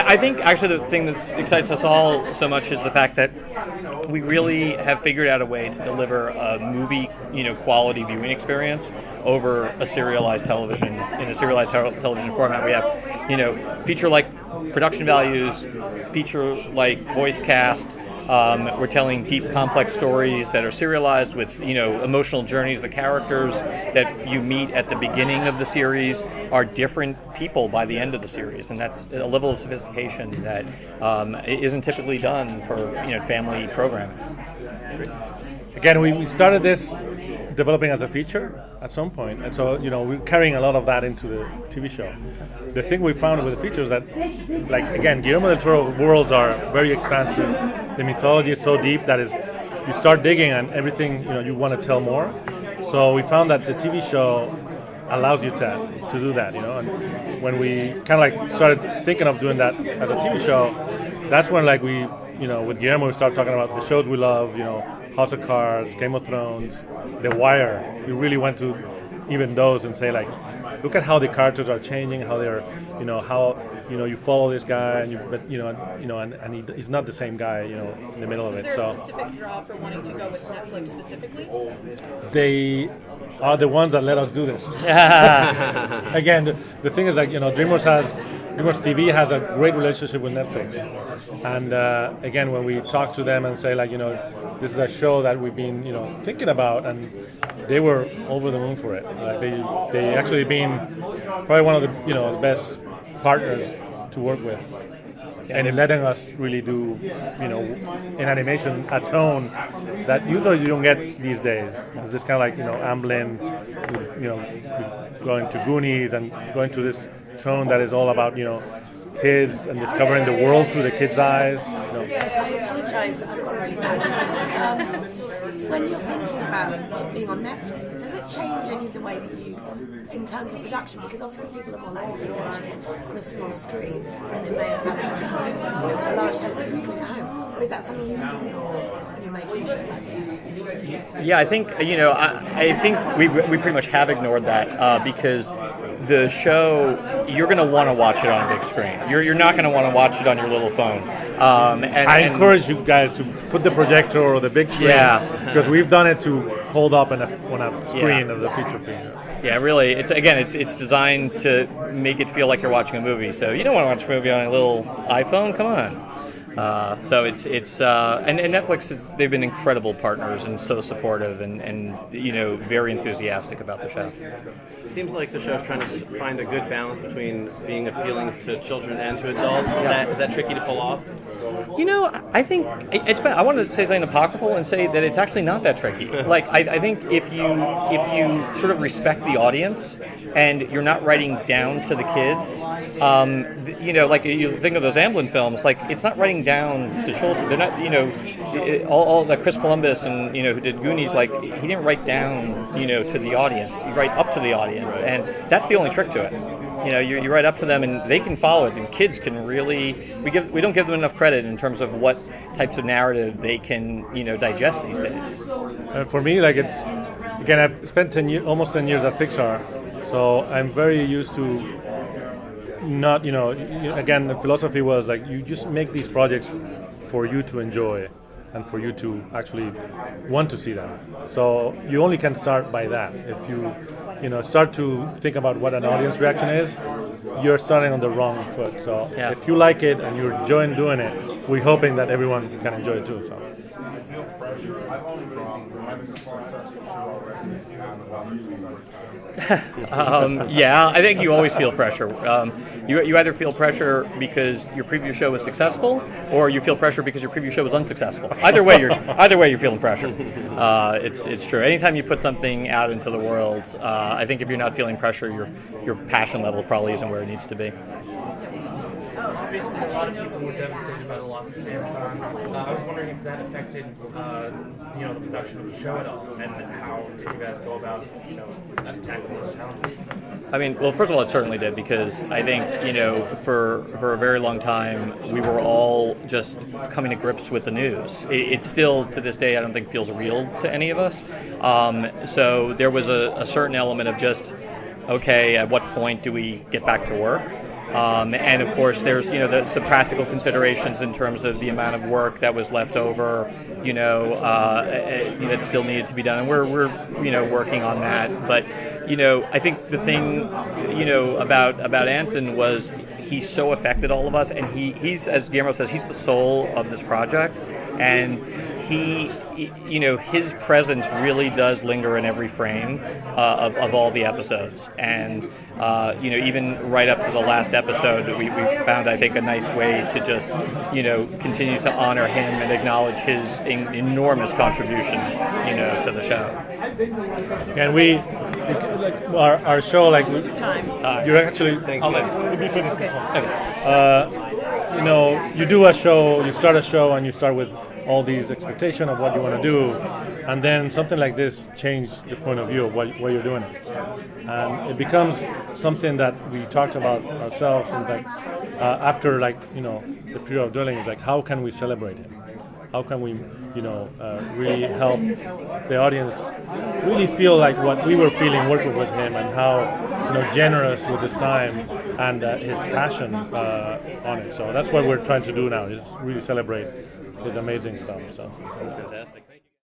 I think actually the thing that excites us all so much is the fact that we really have figured out a way to deliver a movie, quality viewing experience over a serialized television. In a serialized television format, we have, feature-like production values, feature-like voice cast. We're telling deep, complex stories that are serialized with, emotional journeys. The characters that you meet at the beginning of the series are different people by the end of the series, and that's a level of sophistication that isn't typically done for, family programming. Again, we started this developing as a feature at some point, and so we're carrying a lot of that into the TV show. The thing we found with the feature is that, again, Guillermo del Toro worlds are very expansive. The mythology is so deep that you start digging and everything you want to tell more. So we found that the TV show allows you to do that. And when we kind of started thinking of doing that as a TV show, that's when we with Guillermo we started talking about the shows we love. House of Cards, Game of Thrones, The Wire. We really went to even those and say look at how the characters are changing, how they're, how you follow this guy, and he's not the same guy, in the middle of it. Is there a specific draw for wanting to go with Netflix specifically? They are the ones that let us do this. Again, the thing is DreamWorks TV has a great relationship with Netflix, and again, when we talk to them and say this is a show that we've been thinking about, and they were over the moon for it. They actually been probably one of the the best partners to work with, and in letting us really do in animation a tone that usually you don't get these days. It's just kind of Amblin, going to Goonies and going to this tone that is all about kids and discovering the world through the kids' eyes. I apologise, I've got really bad. When you're thinking about it being on Netflix, does it change any of the way that you, in terms of production? Because obviously people are more likely to be watching it on a smaller screen than they may have done on a large television screen at home. Or is that something you just ignore when you're making a show like this? Yeah, I think I think we pretty much have ignored that because the show, you're going to want to watch it on a big screen. You're not going to want to watch it on your little phone. I encourage you guys to put the projector or the big screen, because we've done it to hold up on a screen of the feature film. Yeah, really. It's designed to make it feel like you're watching a movie. So you don't want to watch a movie on a little iPhone. Come on. So it's and Netflix, they've been incredible partners and so supportive and very enthusiastic about the show. It seems like the show's trying to find a good balance between being appealing to children and to adults. Is that tricky to pull off? I think I want to say something apocryphal and say that it's actually not that tricky. I think if you sort of respect the audience and you're not writing down to the kids, you think of those Amblin films, it's not writing down to children. They're not, all the Chris Columbus and who did Goonies, he didn't write down to the audience. You write up to the audience, and that's the only trick to it. You write up to them and they can follow it, and kids can really, we don't give them enough credit in terms of what types of narrative they can digest these days. For me, I've spent almost 10 years at Pixar, so I'm very used to not, again, the philosophy was you just make these projects for you to enjoy and for you to actually want to see them. So you only can start by that. If you start to think about what an audience reaction is, you're starting on the wrong foot. So if you like it and you're enjoying doing it, we're hoping that everyone can enjoy it too. So. I think you always feel pressure. You either feel pressure because your previous show was successful, or you feel pressure because your previous show was unsuccessful. Either way, you're feeling pressure. It's true. Anytime you put something out into the world, I think if you're not feeling pressure, your passion level probably isn't where it needs to be. Obviously, a lot of people were devastated by the loss of Phantom. I was wondering if that affected, the production of the show at all, and how did you guys go about, tackling those challenges? I mean, well, first of all, it certainly did, because I think, for a very long time, we were all just coming to grips with the news. It still, to this day, I don't think feels real to any of us. So there was a certain element of just, okay, at what point do we get back to work? And of course, there's the practical considerations in terms of the amount of work that was left over, that still needed to be done, and we're working on that. But I think the thing about Anton was he so affected all of us, and he's, as Guillermo says, he's the soul of this project, and his presence really does linger in every frame of all the episodes. And, even right up to the last episode, we found, I think, a nice way to just, continue to honor him and acknowledge his enormous contribution, to the show. And our show, Time. you're actually, you do a show, you start a show, and you start with all these expectations of what you want to do, and then something like this changes the point of view of what you're doing. And it becomes something that we talked about ourselves, and after the period of dwelling, is how can we celebrate him? How can we really help the audience really feel like what we were feeling working with him, and how generous with his time and his passion on it. So that's what we're trying to do now, is really celebrate his amazing stuff. So Fantastic.